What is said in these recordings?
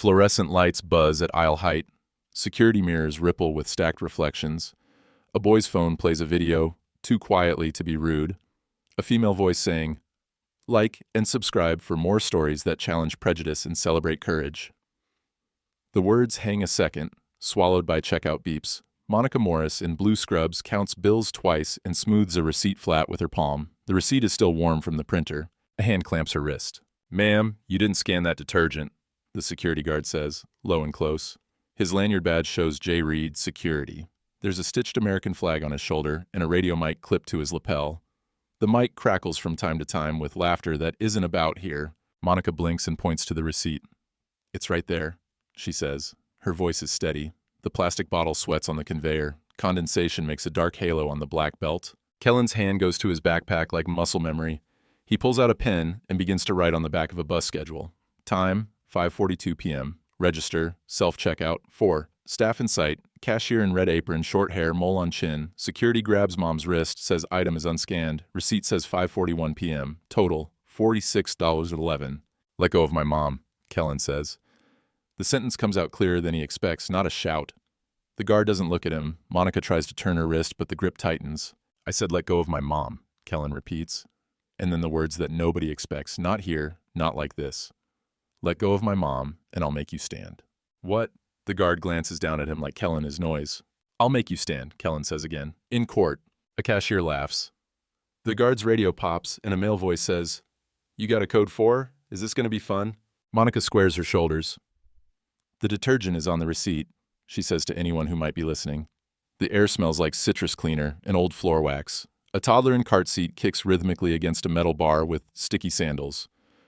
Fluorescent lights buzz at aisle height. Security mirrors ripple with stacked reflections. A boy's phone plays a video, too quietly to be rude. A female voice saying, "Like and subscribe for more stories that challenge prejudice and celebrate courage." The words hang a second, swallowed by checkout beeps. Monica Morris, in blue scrubs, counts bills twice and smooths a receipt flat with her palm. The receipt is still warm from the printer. A hand clamps her wrist. "Ma'am, you didn't scan that detergent," the security guard says, low and close. His lanyard badge shows J. Reed, Security. There's a stitched American flag on his shoulder and a radio mic clipped to his lapel. The mic crackles from time to time with laughter that isn't about here. Monica blinks and points to the receipt. "It's right there," she says. Her voice is steady. The plastic bottle sweats on the conveyor. Condensation makes a dark halo on the black belt. Kellen's hand goes to his backpack like muscle memory. He pulls out a pen and begins to write on the back of a bus schedule. Time, 5:42 p.m. Register, self-checkout, 4. Staff in sight, cashier in red apron, short hair, mole on chin. Security grabs mom's wrist, says item is unscanned. Receipt says 5:41 p.m. Total, $46.11. "Let go of my mom," Kellen says. The sentence comes out clearer than he expects, not a shout. The guard doesn't look at him. Monica tries to turn her wrist, but the grip tightens. "I said let go of my mom," Kellen repeats. And then the words that nobody expects, "Not here, not like this. Let go of my mom, and I'll make you stand." "What?" The guard glances down at him like Kellen is noise. "I'll make you stand," Kellen says again. "In court." A cashier laughs. The guard's radio pops, and a male voice says, "You got a code 4? Is this going to be fun?" Monica squares her shoulders. "The detergent is on the receipt," she says to anyone who might be listening. The air smells like citrus cleaner and old floor wax. A toddler in cart seat kicks rhythmically against a metal bar with sticky sandals.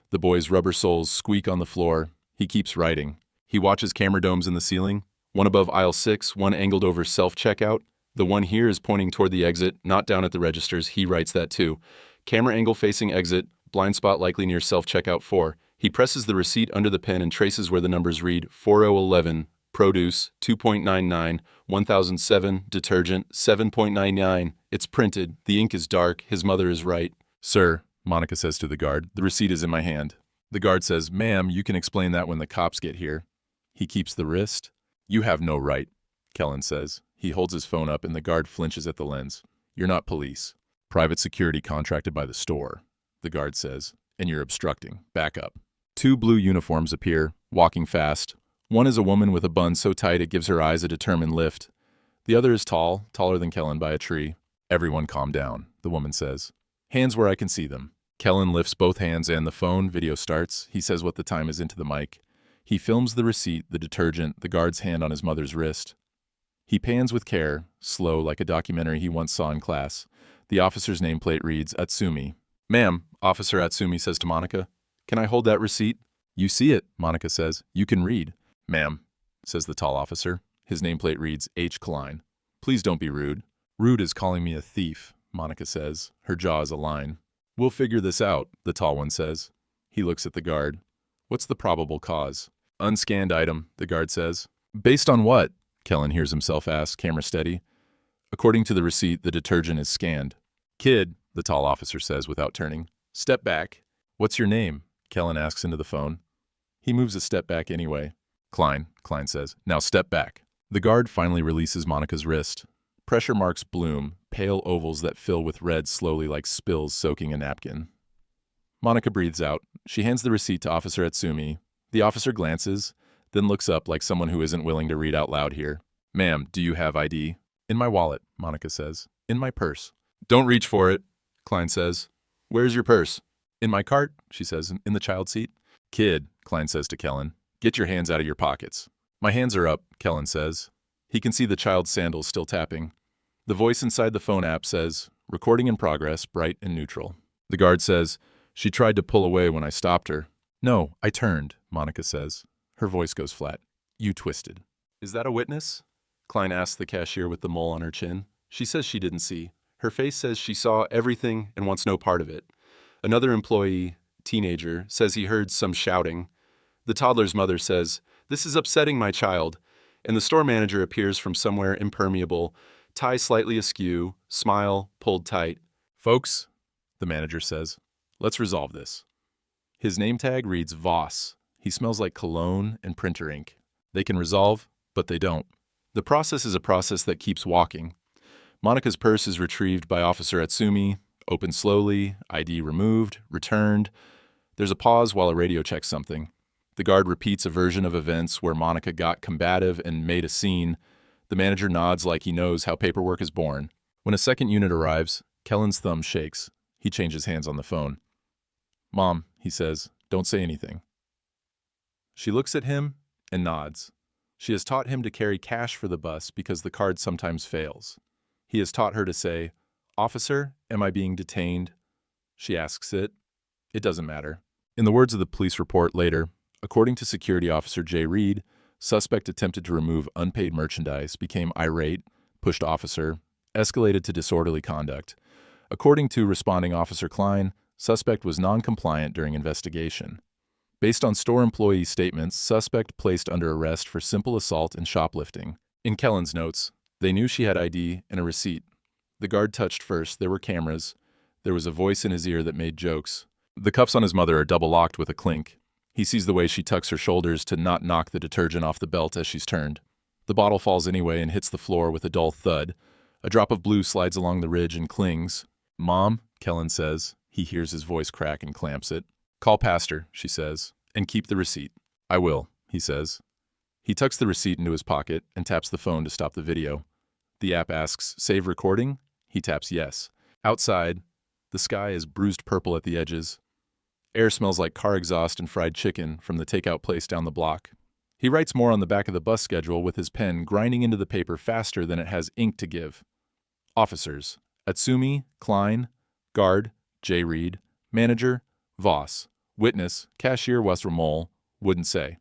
The boy's rubber soles squeak on the floor. He keeps writing. He watches camera domes in the ceiling, one above aisle 6, one angled over self-checkout. The one here is pointing toward the exit, not down at the registers. He writes that too. Camera angle facing exit, blind spot likely near self-checkout 4. He presses the receipt under the pen and traces where the numbers read 4011, produce, 2.99, 1007, detergent, 7.99. It's printed. The ink is dark. His mother is right. "Sir," Monica says to the guard, "the receipt is in my hand." The guard says, "Ma'am, you can explain that when the cops get here." He keeps the wrist. "You have no right," Kellen says. He holds his phone up and the guard flinches at the lens. "You're not police. Private security contracted by the store," the guard says, "and you're obstructing. Back up." 2 blue uniforms appear, walking fast. One is a woman with a bun so tight it gives her eyes a determined lift. The other is tall, taller than Kellen by a tree. "Everyone calm down," the woman says. "Hands where I can see them." Kellen lifts both hands and the phone. Video starts. He says what the time is into the mic. He films the receipt, the detergent, the guard's hand on his mother's wrist. He pans with care, slow like a documentary he once saw in class. The officer's nameplate reads Atsumi. "Ma'am," Officer Atsumi says to Monica, "can I hold that receipt?" "You see it," Monica says. "You can read." "Ma'am," says the tall officer. His nameplate reads H. Klein. "Please don't be rude." "Rude is calling me a thief," Monica says. Her jaw is a line. "We'll figure this out," the tall one says. He looks at the guard. "What's the probable cause?" "Unscanned item," the guard says. "Based on what?" Kellen hears himself ask, camera steady. "According to the receipt, the detergent is scanned." "Kid," the tall officer says without turning. "Step back." "What's your name?" Kellen asks into the phone. He moves a step back anyway. Klein says. "Now step back." The guard finally releases Monica's wrist. Pressure marks bloom, pale ovals that fill with red slowly like spills soaking a napkin. Monica breathes out. She hands the receipt to Officer Atsumi. The officer glances, then looks up like someone who isn't willing to read out loud here. "Ma'am, do you have ID?" "In my wallet," Monica says. "In my purse." "Don't reach for it," Klein says. "Where's your purse?" "In my cart," she says, "in the child seat." "Kid," Klein says to Kellen, "get your hands out of your pockets." "My hands are up," Kellen says. He can see the child's sandals still tapping. The voice inside the phone app says, "Recording in progress, bright and neutral." The guard says, "She tried to pull away when I stopped her." "No, I turned," Monica says. Her voice goes flat. "You twisted." "Is that a witness?" Klein asks the cashier with the mole on her chin. She says she didn't see. Her face says she saw everything and wants no part of it. Another employee, teenager, says he heard some shouting. The toddler's mother says, "This is upsetting my child." And the store manager appears from somewhere impermeable, tie slightly askew, smile pulled tight. "Folks," the manager says, "let's resolve this." His name tag reads Voss. He smells like cologne and printer ink. They can resolve, but they don't. The process is a process that keeps walking. Monika's purse is retrieved by Officer Atsumi, opened slowly, ID removed, returned. There's a pause while a radio checks something. The guard repeats a version of events where Monika got combative and made a scene. The manager nods like he knows how paperwork is born. When a second unit arrives, Kellen's thumb shakes. He changes hands on the phone. "Mom," he says, "don't say anything." She looks at him and nods. She has taught him to carry cash for the bus because the card sometimes fails. He has taught her to say, "Officer, am I being detained?" She asks it. It doesn't matter. In the words of the police report later, according to Security Officer Jay Reed, suspect attempted to remove unpaid merchandise, became irate, pushed officer, escalated to disorderly conduct. According to responding Officer Klein, suspect was non-compliant during investigation. Based on store employee statements, suspect placed under arrest for simple assault and shoplifting. In Kellen's notes, they knew she had ID and a receipt. The guard touched first. There were cameras. There was a voice in his ear that made jokes. The cuffs on his mother are double-locked with a clink. He sees the way she tucks her shoulders to not knock the detergent off the belt as she's turned. The bottle falls anyway and hits the floor with a dull thud. A drop of blue slides along the ridge and clings. "Mom," Kellen says. He hears his voice crack and clamps it. "Call Pastor," she says, "and keep the receipt." "I will," he says. He tucks the receipt into his pocket and taps the phone to stop the video. The app asks, "Save recording?" He taps yes. Outside, the sky is bruised purple at the edges. Air smells like car exhaust and fried chicken from the takeout place down the block. He writes more on the back of the bus schedule with his pen grinding into the paper faster than it has ink to give. Officers: Atsumi, Klein, Guard, Jay Reed, Manager, Voss, Witness, Cashier Westramole, wouldn't say.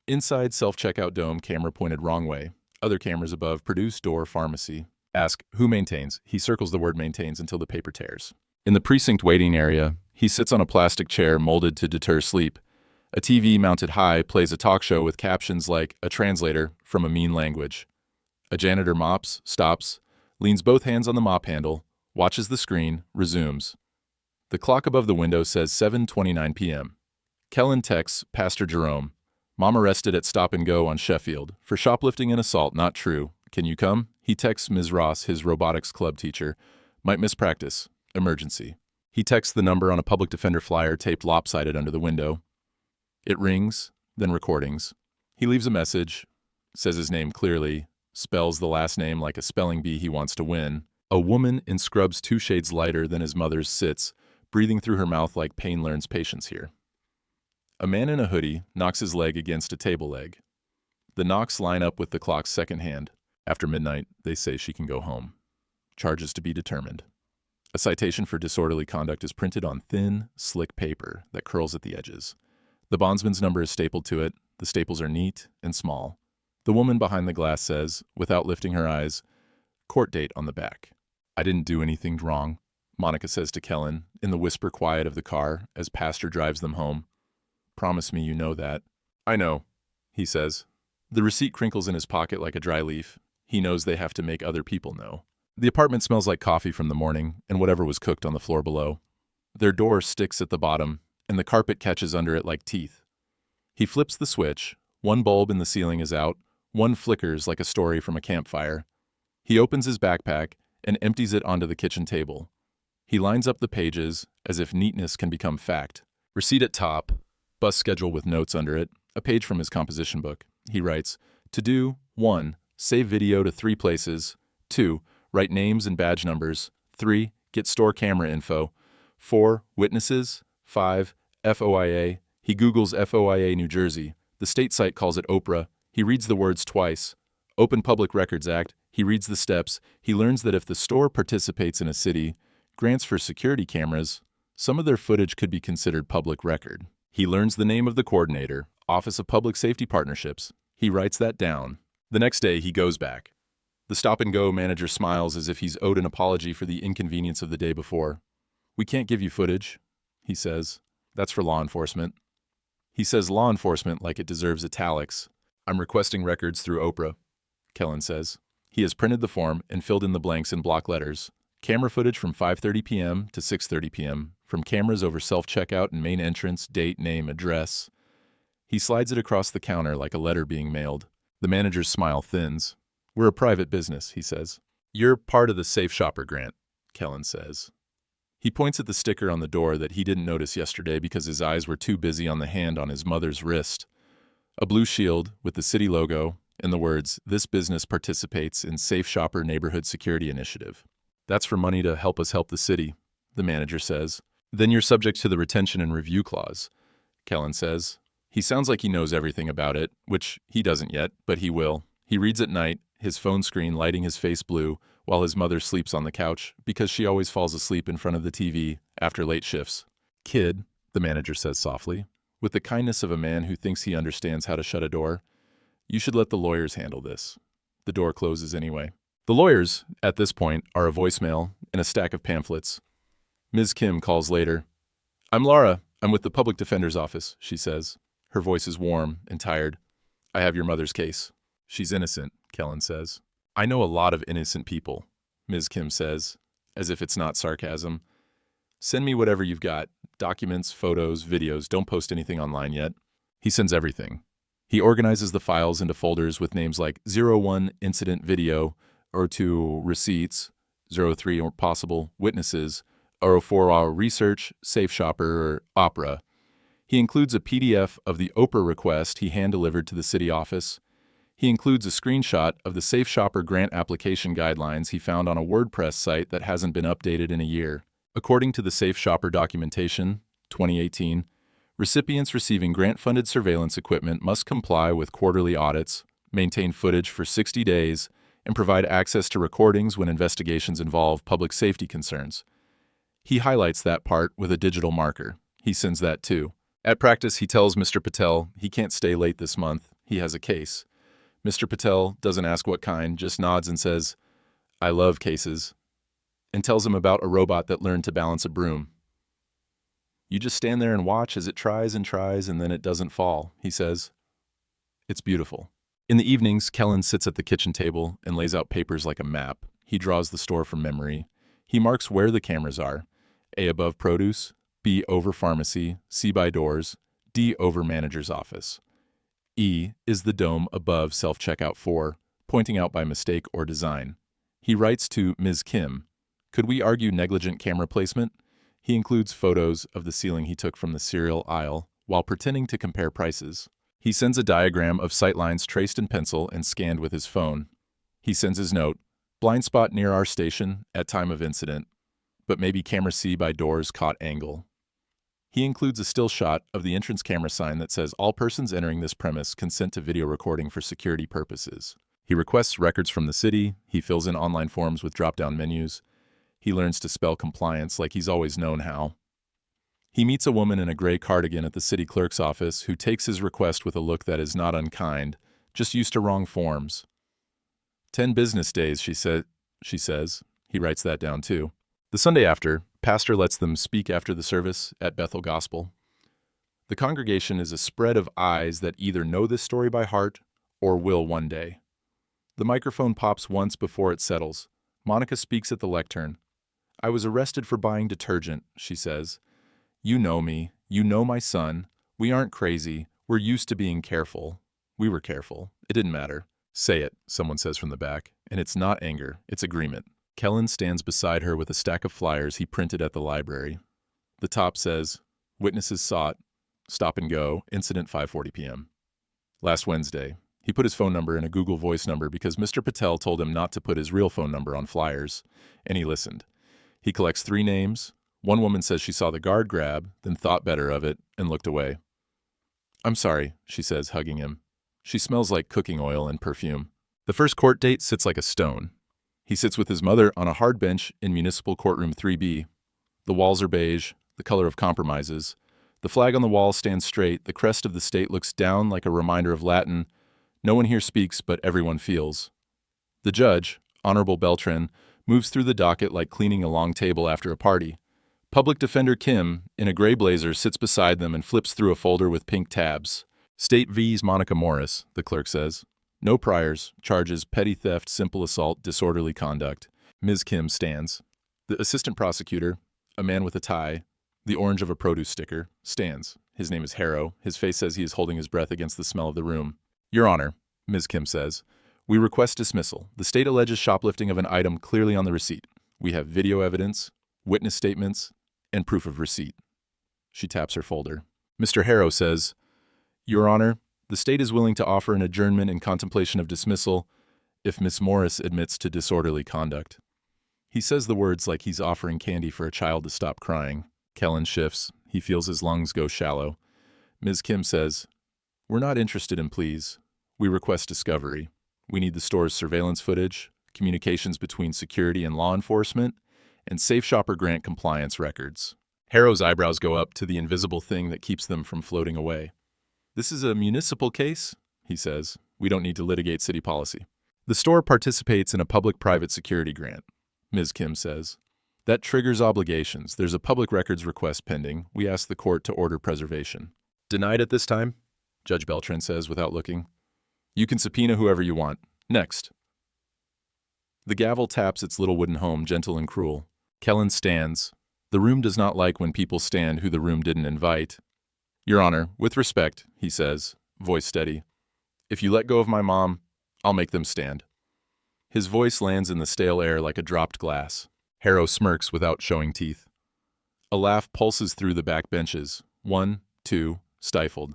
Inside self-checkout dome, camera pointed wrong way. Other cameras above, produce, door, pharmacy. Ask, who maintains? He circles the word maintains until the paper tears. In the precinct waiting area, he sits on a plastic chair molded to deter sleep. A TV mounted high plays a talk show with captions like a translator from a mean language. A janitor mops, stops, leans both hands on the mop handle, watches the screen, resumes. The clock above the window says 7:29 p.m. Kellen texts Pastor Jerome. "Mom arrested at Stop and Go on Sheffield for shoplifting and assault, not true. Can you come?" He texts Ms. Ross, his robotics club teacher. "Might miss practice. Emergency." He texts the number on a public defender flyer taped lopsided under the window. It rings, then recordings. He leaves a message, says his name clearly, spells the last name like a spelling bee he wants to win. A woman in scrubs 2 shades lighter than his mother's sits, breathing through her mouth like pain learns patience here. A man in a hoodie knocks his leg against a table leg. The knocks line up with the clock's second hand. After midnight, they say she can go home. Charges to be determined. A citation for disorderly conduct is printed on thin, slick paper that curls at the edges. The bondsman's number is stapled to it. The staples are neat and small. The woman behind the glass says, without lifting her eyes, "Court date on the back." "I didn't do anything wrong," Monika says to Kellen in the whisper quiet of the car as Pastor drives them home. "Promise me you know that." "I know," he says. The receipt crinkles in his pocket like a dry leaf. He knows they have to make other people know. The apartment smells like coffee from the morning and whatever was cooked on the floor below. Their door sticks at the bottom, and the carpet catches under it like teeth. He flips the switch. One bulb in the ceiling is out. One flickers like a story from a campfire. He opens his backpack and empties it onto the kitchen table. He lines up the pages as if neatness can become fact. Receipt at top, bus schedule with notes under it, a page from his composition book. He writes, "To do, 1. Save video to 3 places. 2. Write names and badge numbers. 3. Get store camera info. 4. Witnesses. 5. FOIA. He Googles FOIA New Jersey. The state site calls it Oprah. He reads the words twice. Open Public Records Act. He reads the steps. He learns that if the store participates in a city, grants for security cameras, some of their footage could be considered public record. He learns the name of the coordinator, Office of Public Safety Partnerships. He writes that down. The next day, he goes back. The stop-and-go manager smiles as if he's owed an apology for the inconvenience of the day before. "We can't give you footage," he says. "That's for law enforcement." He says law enforcement like it deserves italics. "I'm requesting records through Oprah," Kellen says. He has printed the form and filled in the blanks in block letters. Camera footage from 5:30 p.m. to 6:30 p.m., from cameras over self-checkout and main entrance, date, name, address. He slides it across the counter like a letter being mailed. The manager's smile thins. "We're a private business," he says. "You're part of the Safe Shopper grant," Kellen says. He points at the sticker on the door that he didn't notice yesterday because his eyes were too busy on the hand on his mother's wrist. A blue shield with the city logo and the words, "This business participates in Safe Shopper Neighborhood Security Initiative." "That's for money to help us help the city," the manager says. "Then you're subject to the retention and review clause," Kellen says. He sounds like he knows everything about it, which he doesn't yet, but he will. He reads at night, his phone screen lighting his face blue, while his mother sleeps on the couch because she always falls asleep in front of the TV after late shifts. "Kid," the manager says softly, with the kindness of a man who thinks he understands how to shut a door, "you should let the lawyers handle this." The door closes anyway. The lawyers, at this point, are a voicemail and a stack of pamphlets. Ms. Kim calls later. "I'm Laura. I'm with the public defender's office," she says. Her voice is warm and tired. "I have your mother's case." "She's innocent," Kellen says. "I know a lot of innocent people," Ms. Kim says, as if it's not sarcasm. "Send me whatever you've got. Documents, photos, videos. Don't post anything online yet." He sends everything. He organizes the files into folders with names like 01 Incident Video, 02 Receipts, 03 or Possible Witnesses, 04 Research, Safe Shopper, or Opera. He includes a PDF of the Oprah request he hand-delivered to the city office. He includes a screenshot of the Safe Shopper grant application guidelines he found on a WordPress site that hasn't been updated in a year. According to the Safe Shopper documentation, 2018, recipients receiving grant-funded surveillance equipment must comply with quarterly audits, maintain footage for 60 days, and provide access to recordings when investigations involve public safety concerns. He highlights that part with a digital marker. He sends that too. At practice, he tells Mr. Patel he can't stay late this month. He has a case. Mr. Patel doesn't ask what kind, just nods and says, "I love cases," and tells him about a robot that learned to balance a broom. "You just stand there and watch as it tries and then it doesn't fall," he says. It's beautiful. In the evenings, Kellen sits at the kitchen table and lays out papers like a map. He draws the store from memory. He marks where the cameras are. A above produce, B over pharmacy, C by doors, D over manager's office. E is the dome above self-checkout 4, pointing out by mistake or design. He writes to Ms. Kim, "Could we argue negligent camera placement?" He includes photos of the ceiling he took from the cereal aisle while pretending to compare prices. He sends a diagram of sightlines traced in pencil and scanned with his phone. He sends his note, "Blind spot near our station at time of incident, but maybe camera C by doors caught angle." He includes a still shot of the entrance camera sign that says all persons entering this premise consent to video recording for security purposes. He requests records from the city. He fills in online forms with drop-down menus. He learns to spell compliance like he's always known how. He meets a woman in a gray cardigan at the city clerk's office who takes his request with a look that is not unkind, just used to wrong forms. 10 business days, she says. He writes that down too. The Sunday after, pastor lets them speak after the service at Bethel Gospel. The congregation is a spread of eyes that either know this story by heart or will one day. The microphone pops once before it settles. Monica speaks at the lectern. "I was arrested for buying detergent," she says. "You know me. You know my son. We aren't crazy. We're used to being careful. We were careful. It didn't matter." "Say it," someone says from the back. And it's not anger. It's agreement. Kellen stands beside her with a stack of flyers he printed at the library. The top says, "Witnesses sought. Stop and go. Incident 5:40 p.m. Last Wednesday." He put his phone number in a Google Voice number because Mr. Patel told him not to put his real phone number on flyers, and he listened. He collects 3 names. One woman says she saw the guard grab, then thought better of it, and looked away. "I'm sorry," she says, hugging him. She smells like cooking oil and perfume. The first court date sits like a stone. He sits with his mother on a hard bench in Municipal Courtroom 3B. The walls are beige, the color of compromises. The flag on the wall stands straight. The crest of the state looks down like a reminder of Latin. No one here speaks, but everyone feels. The judge, Honorable Beltran, moves through the docket like cleaning a long table after a party. Public Defender Kim, in a gray blazer, sits beside them and flips through a folder with pink tabs. State v's Monica Morris, the clerk says. No priors, charges petty theft, simple assault, disorderly conduct. Ms. Kim stands. The assistant prosecutor, a man with a tie, the orange of a produce sticker, stands. His name is Harrow. His face says he is holding his breath against the smell of the room. Your Honor, Ms. Kim says, we request dismissal. The state alleges shoplifting of an item clearly on the receipt. We have video evidence, witness statements, and proof of receipt. She taps her folder. Mr. Harrow says, Your Honor, the state is willing to offer an adjournment in contemplation of dismissal if Miss Morris admits to disorderly conduct. He says the words like he's offering candy for a child to stop crying. Kellen shifts. He feels his lungs go shallow. Ms. Kim says, We're not interested in pleas. We request discovery. We need the store's surveillance footage, communications between security and law enforcement, and Safe Shopper grant compliance records. Harrow's eyebrows go up to the invisible thing that keeps them from floating away. This is a municipal case, he says. We don't need to litigate city policy. The store participates in a public-private security grant, Ms. Kim says. That triggers obligations. There's a public records request pending. We ask the court to order preservation. Denied at this time, Judge Beltran says without looking. You can subpoena whoever you want. Next. The gavel taps its little wooden home, gentle and cruel. Kellen stands. The room does not like when people stand who the room didn't invite. Your Honor, with respect, he says, voice steady. If you let go of my mom, I'll make them stand. His voice lands in the stale air like a dropped glass. Harrow smirks without showing teeth. A laugh pulses through the back benches. 1, 2, stifled.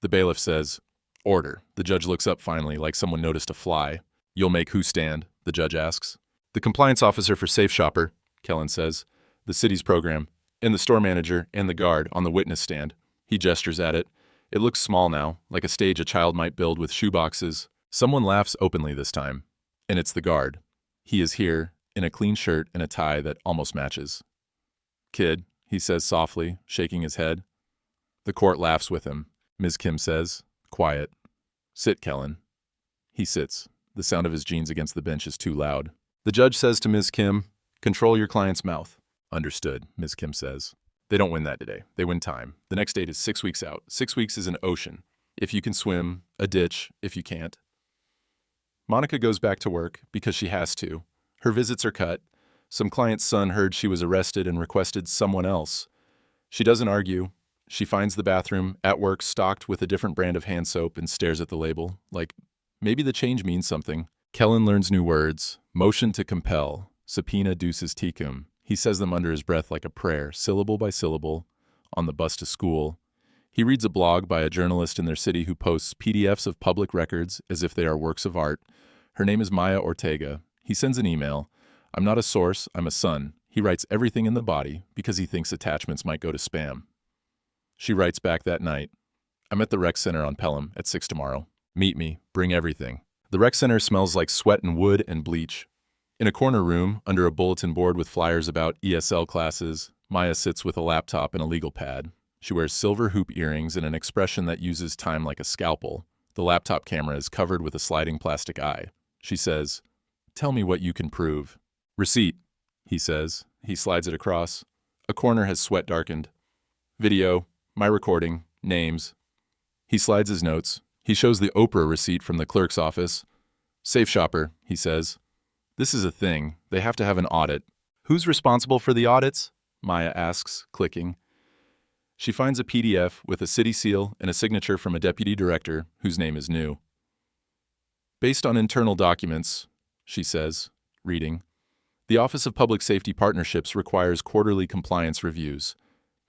The bailiff says, Order. The judge looks up finally, like someone noticed a fly. You'll make who stand? The judge asks. The compliance officer for Safe Shopper, Kellen says, the city's program, and the store manager and the guard on the witness stand. He gestures at it. It looks small now, like a stage a child might build with shoeboxes. Someone laughs openly this time, and it's the guard. He is here, in a clean shirt and a tie that almost matches. Kid, he says softly, shaking his head. The court laughs with him. Ms. Kim says, quiet. Sit, Kellen. He sits. The sound of his jeans against the bench is too loud. The judge says to Ms. Kim, control your client's mouth. Understood, Ms. Kim says. They don't win that today. They win time. The next date is 6 weeks out. 6 weeks is an ocean. If you can swim, a ditch, if you can't. Monica goes back to work because she has to. Her visits are cut. Some client's son heard she was arrested and requested someone else. She doesn't argue. She finds the bathroom at work stocked with a different brand of hand soap and stares at the label, like maybe the change means something. Kellen learns new words. Motion to compel. Subpoena duces tecum. He says them under his breath like a prayer, syllable by syllable, on the bus to school. He reads a blog by a journalist in their city who posts PDFs of public records as if they are works of art. Her name is Maya Ortega. He sends an email. I'm not a source, I'm a son. He writes everything in the body because he thinks attachments might go to spam. She writes back that night. I'm at the rec center on Pelham at 6 tomorrow. Meet me. Bring everything. The rec center smells like sweat and wood and bleach. In a corner room, under a bulletin board with flyers about ESL classes, Maya sits with a laptop and a legal pad. She wears silver hoop earrings and an expression that uses time like a scalpel. The laptop camera is covered with a sliding plastic eye. She says, Tell me what you can prove. Receipt, he says. He slides it across. A corner has sweat darkened. Video, my recording, names. He slides his notes. He shows the Oprah receipt from the clerk's office. Safe Shopper, he says. This is a thing. They have to have an audit. Who's responsible for the audits? Maya asks, clicking. She finds a PDF with a city seal and a signature from a deputy director whose name is new. Based on internal documents, she says, reading, the Office of Public Safety Partnerships requires quarterly compliance reviews.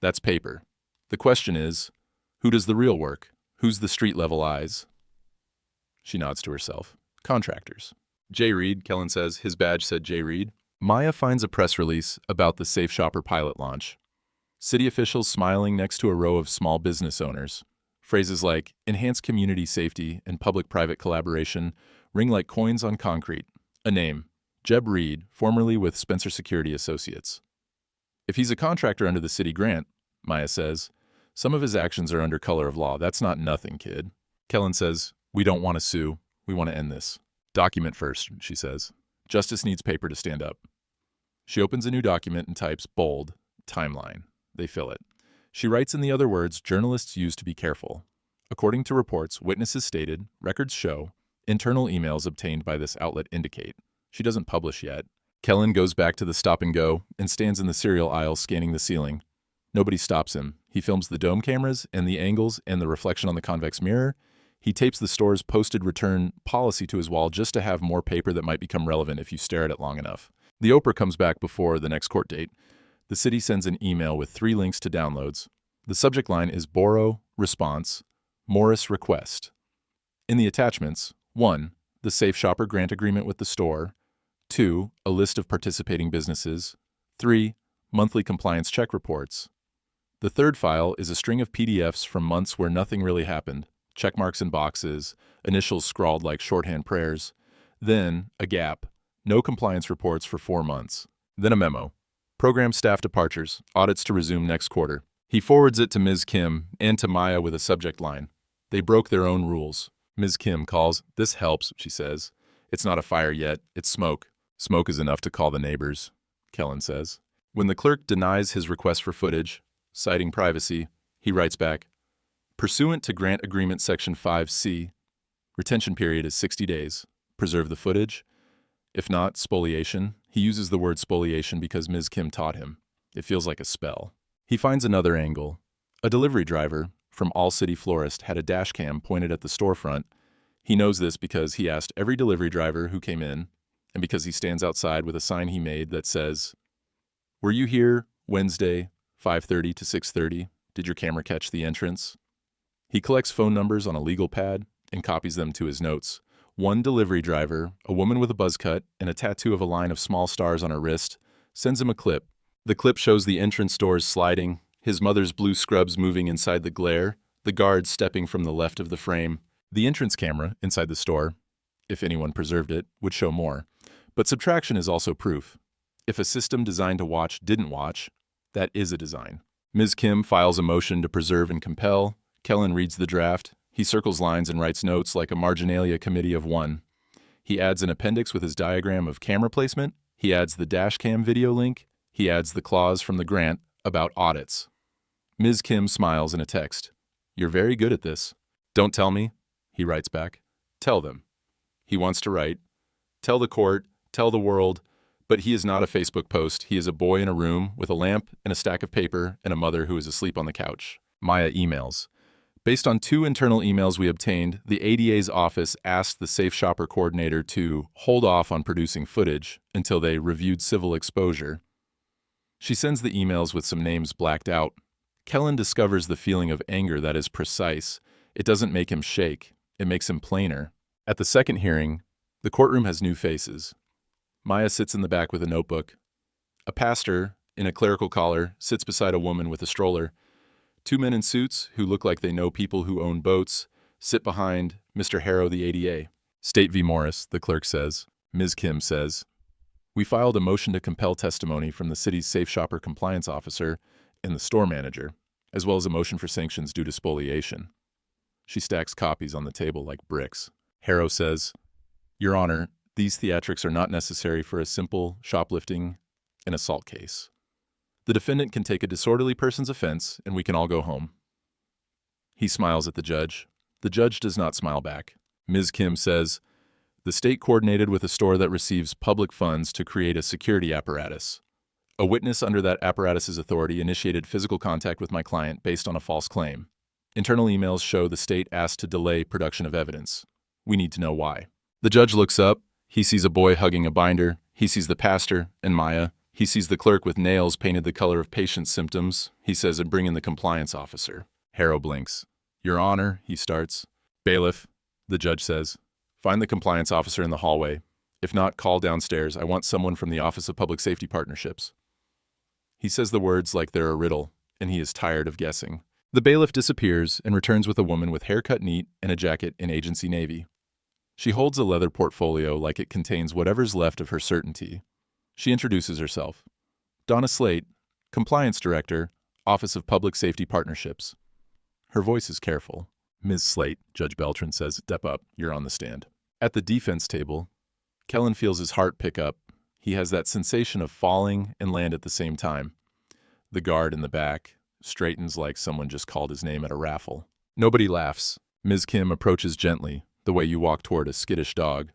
That's paper. The question is, who does the real work? Who's the street-level eyes? She nods to herself. Contractors. J. Reed, Kellen says. His badge said J. Reed. Maya finds a press release about the Safe Shopper pilot launch. City officials smiling next to a row of small business owners. Phrases like, enhance community safety and public-private collaboration ring like coins on concrete. A name, Jeb Reed, formerly with Spencer Security Associates. If he's a contractor under the city grant, Maya says, some of his actions are under color of law. That's not nothing, kid. Kellen says, we don't want to sue. We want to end this. Document first, she says. Justice needs paper to stand up. She opens a new document and types bold, timeline. They fill it. She writes in the other words journalists use to be careful. According to reports, witnesses stated, records show, internal emails obtained by this outlet indicate. She doesn't publish yet. Kellen goes back to the stop and go and stands in the cereal aisle scanning the ceiling. Nobody stops him. He films the dome cameras and the angles and the reflection on the convex mirror. He tapes the store's posted return policy to his wall just to have more paper that might become relevant if you stare at it long enough. The Oprah comes back before the next court date. The city sends an email with 3 links to downloads. The subject line is Borough Response, Morris Request. In the attachments, 1. The Safe Shopper grant agreement with the store. 2. A list of participating businesses. 3. Monthly compliance check reports. The third file is a string of PDFs from months where nothing really happened. Check marks in boxes, initials scrawled like shorthand prayers. Then, a gap. No compliance reports for 4 months. Then a memo. Program staff departures, audits to resume next quarter. He forwards it to Ms. Kim and to Maya with a subject line. They broke their own rules. Ms. Kim calls. This helps, she says. It's not a fire yet, it's smoke. Smoke is enough to call the neighbors, Kellen says. When the clerk denies his request for footage, citing privacy, he writes back, pursuant to Grant Agreement Section 5C, retention period is 60 days. Preserve the footage. If not, spoliation. He uses the word spoliation because Ms. Kim taught him. It feels like a spell. He finds another angle. A delivery driver from All City Florist had a dash cam pointed at the storefront. He knows this because he asked every delivery driver who came in, and because he stands outside with a sign he made that says, "Were you here Wednesday, 5:30 to 6:30? Did your camera catch the entrance?" He collects phone numbers on a legal pad and copies them to his notes. One delivery driver, a woman with a buzz cut and a tattoo of a line of small stars on her wrist, sends him a clip. The clip shows the entrance doors sliding, his mother's blue scrubs moving inside the glare, the guards stepping from the left of the frame. The entrance camera inside the store, if anyone preserved it, would show more. But subtraction is also proof. If a system designed to watch didn't watch, that is a design. Ms. Kim files a motion to preserve and compel. Kellen reads the draft. He circles lines and writes notes like a marginalia committee of 1. He adds an appendix with his diagram of camera placement. He adds the dash cam video link. He adds the clause from the grant about audits. Ms. Kim smiles in a text. "You're very good at this." "Don't tell me," he writes back. "Tell them." He wants to write, "Tell the court, tell the world," but he is not a Facebook post. He is a boy in a room with a lamp and a stack of paper and a mother who is asleep on the couch. Maya emails. Based on 2 internal emails we obtained, the ADA's office asked the Safe Shopper coordinator to hold off on producing footage until they reviewed civil exposure. She sends the emails with some names blacked out. Kellen discovers the feeling of anger that is precise. It doesn't make him shake. It makes him plainer. At the second hearing, the courtroom has new faces. Maya sits in the back with a notebook. A pastor, in a clerical collar, sits beside a woman with a stroller. 2 men in suits, who look like they know people who own boats, sit behind Mr. Harrow, the ADA. State v. Morris, the clerk says. Ms. Kim says, "We filed a motion to compel testimony from the city's Safe Shopper compliance officer and the store manager, as well as a motion for sanctions due to spoliation." She stacks copies on the table like bricks. Harrow says, "Your Honor, these theatrics are not necessary for a simple shoplifting and assault case. The defendant can take a disorderly person's offense, and we can all go home." He smiles at the judge. The judge does not smile back. Ms. Kim says, "The state coordinated with a store that receives public funds to create a security apparatus. A witness under that apparatus's authority initiated physical contact with my client based on a false claim. Internal emails show the state asked to delay production of evidence. We need to know why." The judge looks up. He sees a boy hugging a binder. He sees the pastor and Maya. He sees the clerk with nails painted the color of patient symptoms. He says, "And bring in the compliance officer." Harrow blinks. "Your Honor," he starts. "Bailiff," the judge says, "find the compliance officer in the hallway. If not, call downstairs. I want someone from the Office of Public Safety Partnerships." He says the words like they're a riddle, and he is tired of guessing. The bailiff disappears and returns with a woman with hair cut neat and a jacket in agency navy. She holds a leather portfolio like it contains whatever's left of her certainty. She introduces herself. "Donna Slate, Compliance Director, Office of Public Safety Partnerships." Her voice is careful. "Ms. Slate," Judge Beltran says, "Step up, you're on the stand." At the defense table, Kellen feels his heart pick up. He has that sensation of falling and land at the same time. The guard in the back straightens like someone just called his name at a raffle. Nobody laughs. Ms. Kim approaches gently, the way you walk toward a skittish dog.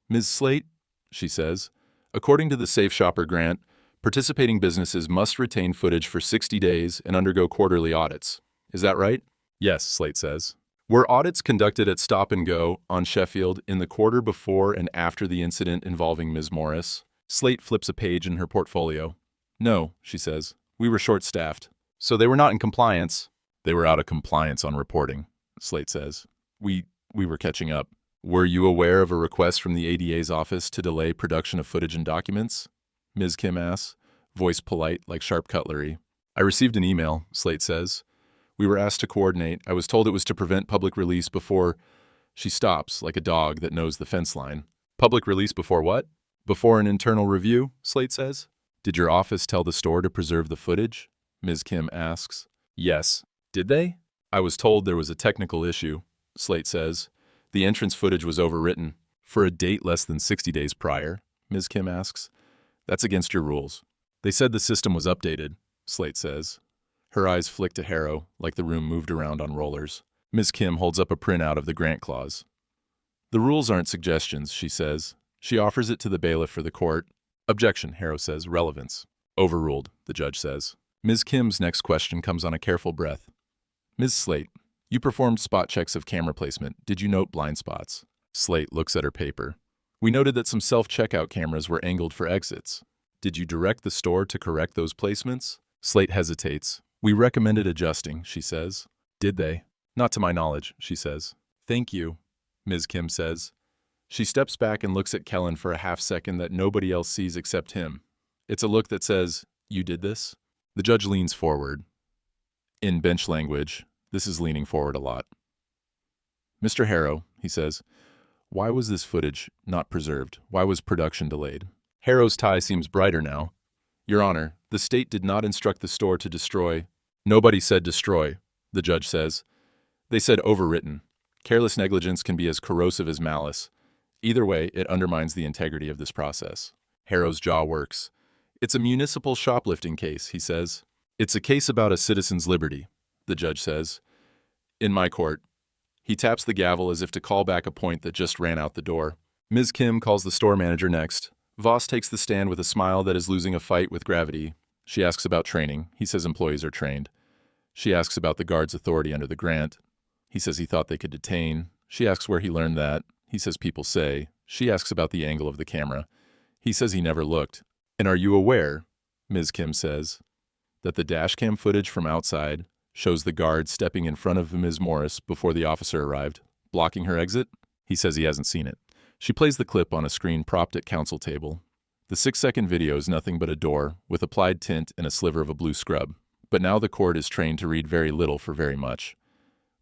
"Ms. Slate," she says, "according to the Safe Shopper grant, Participating businesses must retain footage for 60 days and undergo quarterly audits. Is that right? Yes, Slate says. Were audits conducted at Stop and Go on Sheffield in the quarter before and after the incident involving Ms. Morris? Slate flips a page in her portfolio. No, she says. We were short-staffed. So they were not in compliance. They were out of compliance on reporting, Slate says. We were catching up. Were you aware of a request from the ADA's office to delay production of footage and documents? Ms. Kim asks, voice polite like sharp cutlery. I received an email, Slate says. We were asked to coordinate. I was told it was to prevent public release before... She stops, like a dog that knows the fence line. Public release before what? Before an internal review, Slate says. Did your office tell the store to preserve the footage? Ms. Kim asks. Yes. Did they? I was told there was a technical issue, Slate says. The entrance footage was overwritten. For a date less than 60 days prior, Ms. Kim asks. That's against your rules. They said the system was updated, Slate says. Her eyes flick to Harrow, like the room moved around on rollers. Ms. Kim holds up a printout of the grant clause. The rules aren't suggestions, she says. She offers it to the bailiff for the court. Objection, Harrow says. Relevance. Overruled, the judge says. Ms. Kim's next question comes on a careful breath. Ms. Slate, you performed spot checks of camera placement. Did you note blind spots? Slate looks at her paper. We noted that some self-checkout cameras were angled for exits. Did you direct the store to correct those placements? Slate hesitates. We recommended adjusting, she says. Did they? Not to my knowledge, she says. Thank you, Ms. Kim says. She steps back and looks at Kellen for a half-second that nobody else sees except him. It's a look that says, you did this? The judge leans forward. In bench language, this is leaning forward a lot. Mr. Harrow, he says, why was this footage not preserved? Why was production delayed? Harrow's tie seems brighter now. Your Honor, the state did not instruct the store to destroy. Nobody said destroy, the judge says. They said overwritten. Careless negligence can be as corrosive as malice. Either way, it undermines the integrity of this process. Harrow's jaw works. It's a municipal shoplifting case, he says. It's a case about a citizen's liberty, the judge says. In my court. He taps the gavel as if to call back a point that just ran out the door. Ms. Kim calls the store manager next. Voss takes the stand with a smile that is losing a fight with gravity. She asks about training. He says employees are trained. She asks about the guard's authority under the grant. He says he thought they could detain. She asks where he learned that. He says people say. She asks about the angle of the camera. He says he never looked. And are you aware, Ms. Kim says, that the dashcam footage from outside shows the guard stepping in front of Ms. Morris before the officer arrived, blocking her exit? He says he hasn't seen it. She plays the clip on a screen propped at counsel table. The 6-second video is nothing but a door with applied tint and a sliver of a blue scrub. But now the court is trained to read very little for very much.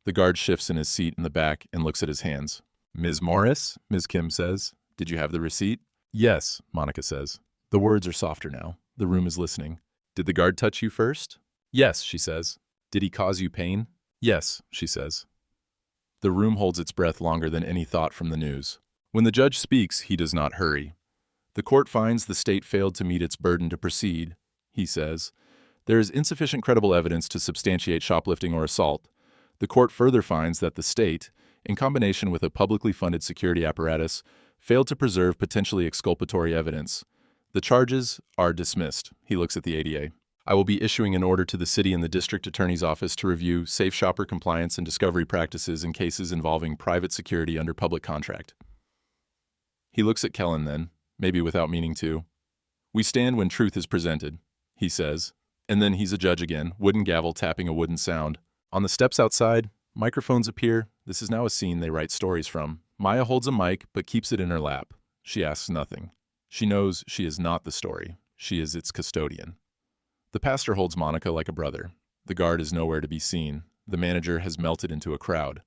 The guard shifts in his seat in the back and looks at his hands. Ms. Morris, Ms. Kim says, did you have the receipt? Yes, Monica says. The words are softer now. The room is listening. Did the guard touch you first? Yes, she says. Did he cause you pain? Yes, she says. The room holds its breath longer than any thought from the news. When the judge speaks, he does not hurry. The court finds the state failed to meet its burden to proceed, he says. There is insufficient credible evidence to substantiate shoplifting or assault. The court further finds that the state, in combination with a publicly funded security apparatus, failed to preserve potentially exculpatory evidence. The charges are dismissed. He looks at the ADA. I will be issuing an order to the city and the district attorney's office to review safe shopper compliance and discovery practices in cases involving private security under public contract. He looks at Kellen then, maybe without meaning to. We stand when truth is presented, he says. And then he's a judge again, wooden gavel tapping a wooden sound. On the steps outside, microphones appear. This is now a scene they write stories from. Maya holds a mic, but keeps it in her lap. She asks nothing. She knows she is not the story. She is its custodian. The pastor holds Monica like a brother. The guard is nowhere to be seen. The manager has melted into a crowd.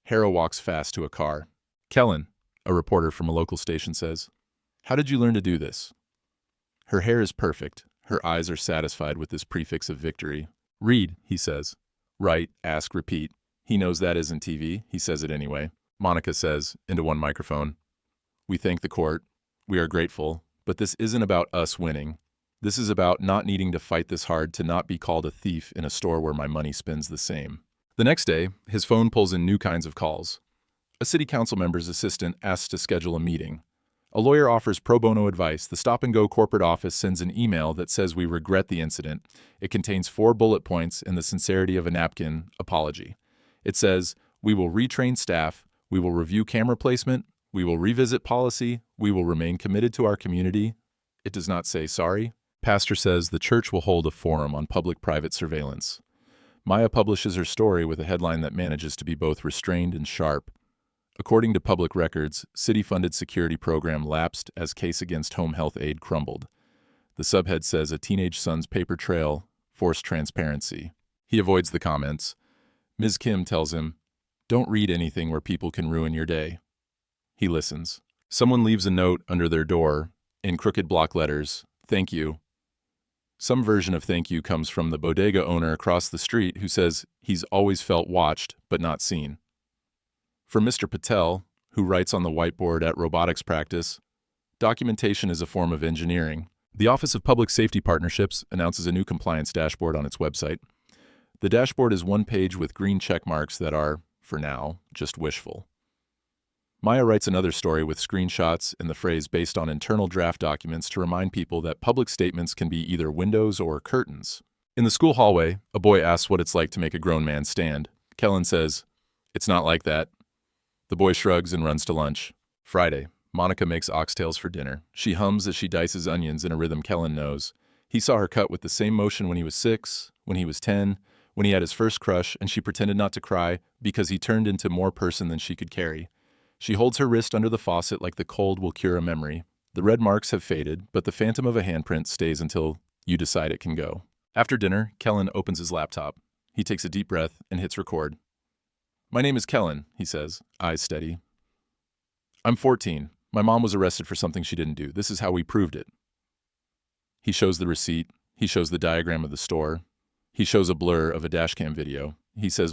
Harrow walks fast to a car. Kellen, a reporter from a local station says, how did you learn to do this? Her hair is perfect. Her eyes are satisfied with this prefix of victory. Read, he says. Write, ask, repeat. He knows that isn't TV. He says it anyway. Monica says, into one microphone, we thank the court. We are grateful. But this isn't about us winning. This is about not needing to fight this hard to not be called a thief in a store where my money spends the same. The next day, his phone pulls in new kinds of calls. A city council member's assistant asks to schedule a meeting. A lawyer offers pro bono advice. The Stop and Go corporate office sends an email that says we regret the incident. It contains 4 bullet points and the sincerity of a napkin apology. It says, we will retrain staff, we will review camera placement, we will revisit policy, we will remain committed to our community. It does not say sorry. Pastor says the church will hold a forum on public-private surveillance. Maya publishes her story with a headline that manages to be both restrained and sharp. According to public records, city-funded security program lapsed as case against home health aide crumbled. The subhead says a teenage son's paper trail forced transparency. He avoids the comments. Ms. Kim tells him, "Don't read anything where people can ruin your day." He listens. Someone leaves a note under their door, in crooked block letters, "Thank you." Some version of thank you comes from the bodega owner across the street who says he's always felt watched but not seen. For Mr. Patel, who writes on the whiteboard at robotics practice, documentation is a form of engineering. The Office of Public Safety Partnerships announces a new compliance dashboard on its website. The dashboard is one page with green check marks that are, for now, just wishful. Maya writes another story with screenshots and the phrase based on internal draft documents to remind people that public statements can be either windows or curtains. In the school hallway, a boy asks what it's like to make a grown man stand. Kellen says, "It's not like that." The boy shrugs and runs to lunch. Friday, Monica makes oxtails for dinner. She hums as she dices onions in a rhythm Kellen knows. He saw her cut with the same motion when he was 6, when he was 10, when he had his first crush, and she pretended not to cry because he turned into more person than she could carry. She holds her wrist under the faucet like the cold will cure a memory. The red marks have faded, but the phantom of a handprint stays until you decide it can go. After dinner, Kellen opens his laptop. He takes a deep breath and hits record. "My name is Kellen," he says, eyes steady. "I'm 14. My mom was arrested for something she didn't do. This is how we proved it." He shows the receipt. He shows the diagram of the store. He shows a blur of a dashcam video. He says,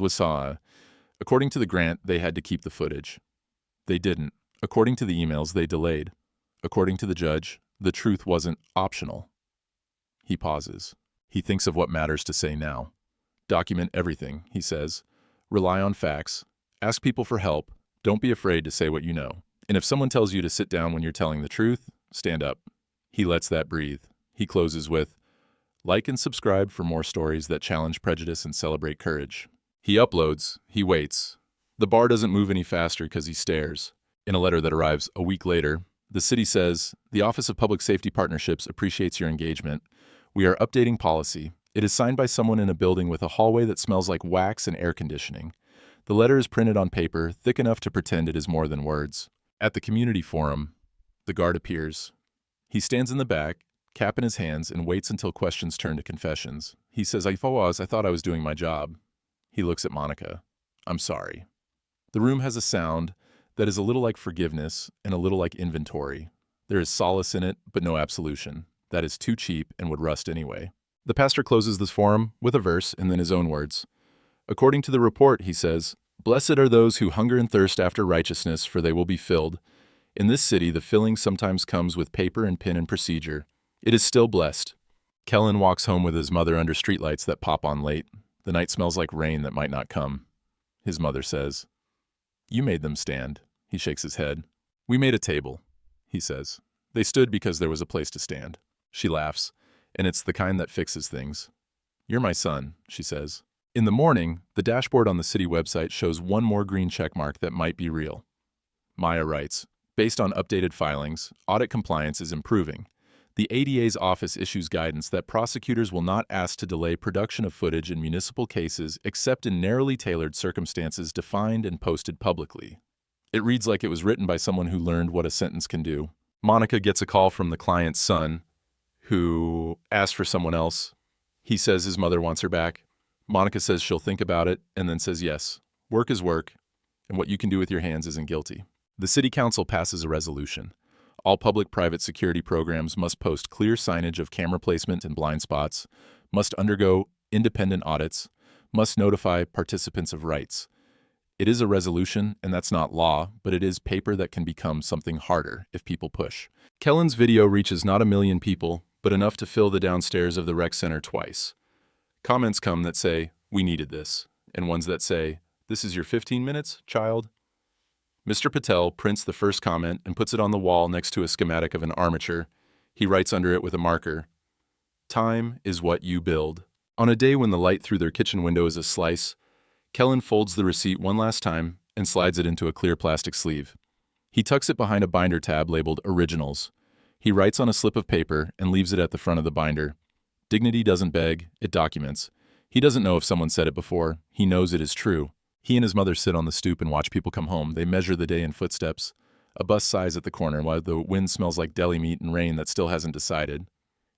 according to the grant, they had to keep the footage. They didn't. According to the emails, they delayed. According to the judge, the truth wasn't optional. He pauses. He thinks of what matters to say now. Document everything, he says. Rely on facts. Ask people for help. Don't be afraid to say what you know. And if someone tells you to sit down when you're telling the truth, stand up. He lets that breathe. He closes with, "Like and subscribe for more stories that challenge prejudice and celebrate courage." He uploads. He waits. The bar doesn't move any faster because he stares. In a letter that arrives a week later, the city says, "The Office of Public Safety Partnerships appreciates your engagement. We are updating policy. It is signed by someone in a building with a hallway that smells like wax and air conditioning. The letter is printed on paper, thick enough to pretend it is more than words." At the community forum, the guard appears. He stands in the back, cap in his hands, and waits until questions turn to confessions. He says, I thought I was doing my job." He looks at Monica. "I'm sorry." The room has a sound that is a little like forgiveness and a little like inventory. There is solace in it, but no absolution. That is too cheap and would rust anyway. The pastor closes this forum with a verse and then his own words. According to the report, he says, "Blessed are those who hunger and thirst after righteousness, for they will be filled." In this city, the filling sometimes comes with paper and pen and procedure. It is still blessed. Kellen walks home with his mother under streetlights that pop on late. The night smells like rain that might not come. His mother says, "You made them stand." He shakes his head. "We made a table," he says. "They stood because there was a place to stand." She laughs, and it's the kind that fixes things. "You're my son," she says. In the morning, the dashboard on the city website shows one more green checkmark that might be real. Maya writes, based on updated filings, audit compliance is improving. The ADA's office issues guidance that prosecutors will not ask to delay production of footage in municipal cases except in narrowly tailored circumstances defined and posted publicly. It reads like it was written by someone who learned what a sentence can do. Monica gets a call from the client's son, who asked for someone else. He says his mother wants her back. Monica says she'll think about it and then says yes. Work is work, and what you can do with your hands isn't guilty. The city council passes a resolution. All public-private security programs must post clear signage of camera placement and blind spots, must undergo independent audits, must notify participants of rights. It is a resolution, and that's not law, but it is paper that can become something harder if people push. Kellen's video reaches not 1 million people, but enough to fill the downstairs of the rec center twice. Comments come that say, "We needed this," and ones that say, "This is your 15 minutes, child?" Mr. Patel prints the first comment and puts it on the wall next to a schematic of an armature. He writes under it with a marker, "Time is what you build." On a day when the light through their kitchen window is a slice, Kellen folds the receipt one last time and slides it into a clear plastic sleeve. He tucks it behind a binder tab labeled Originals. He writes on a slip of paper and leaves it at the front of the binder. Dignity doesn't beg, it documents. He doesn't know if someone said it before. He knows it is true. He and his mother sit on the stoop and watch people come home. They measure the day in footsteps. A bus sighs at the corner while the wind smells like deli meat and rain that still hasn't decided.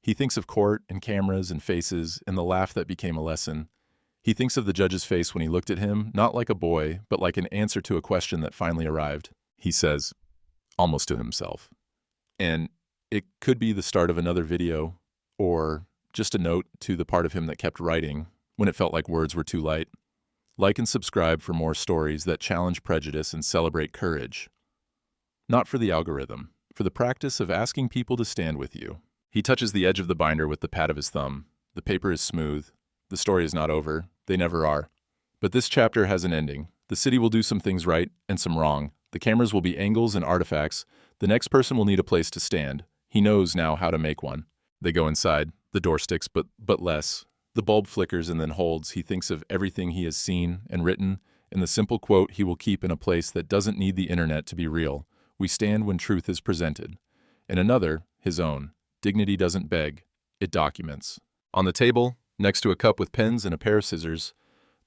He thinks of court and cameras and faces and the laugh that became a lesson. He thinks of the judge's face when he looked at him, not like a boy, but like an answer to a question that finally arrived. He says, almost to himself. And it could be the start of another video, or just a note to the part of him that kept writing when it felt like words were too light. Like and subscribe for more stories that challenge prejudice and celebrate courage. Not for the algorithm, for the practice of asking people to stand with you. He touches the edge of the binder with the pad of his thumb. The paper is smooth. The story is not over. They never are. But this chapter has an ending. The city will do some things right and some wrong. The cameras will be angles and artifacts. The next person will need a place to stand. He knows now how to make one. They go inside. The door sticks, but less. The bulb flickers and then holds. He thinks of everything he has seen and written, and the simple quote he will keep in a place that doesn't need the internet to be real. We stand when truth is presented. And another, his own. Dignity doesn't beg. It documents. On the table, next to a cup with pens and a pair of scissors,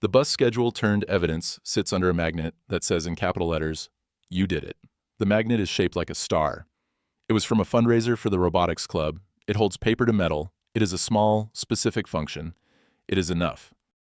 the bus schedule turned evidence sits under a magnet that says in capital letters, "You did it." The magnet is shaped like a star. It was from a fundraiser for the Robotics Club. It holds paper to metal. It is a small, specific function. It is enough.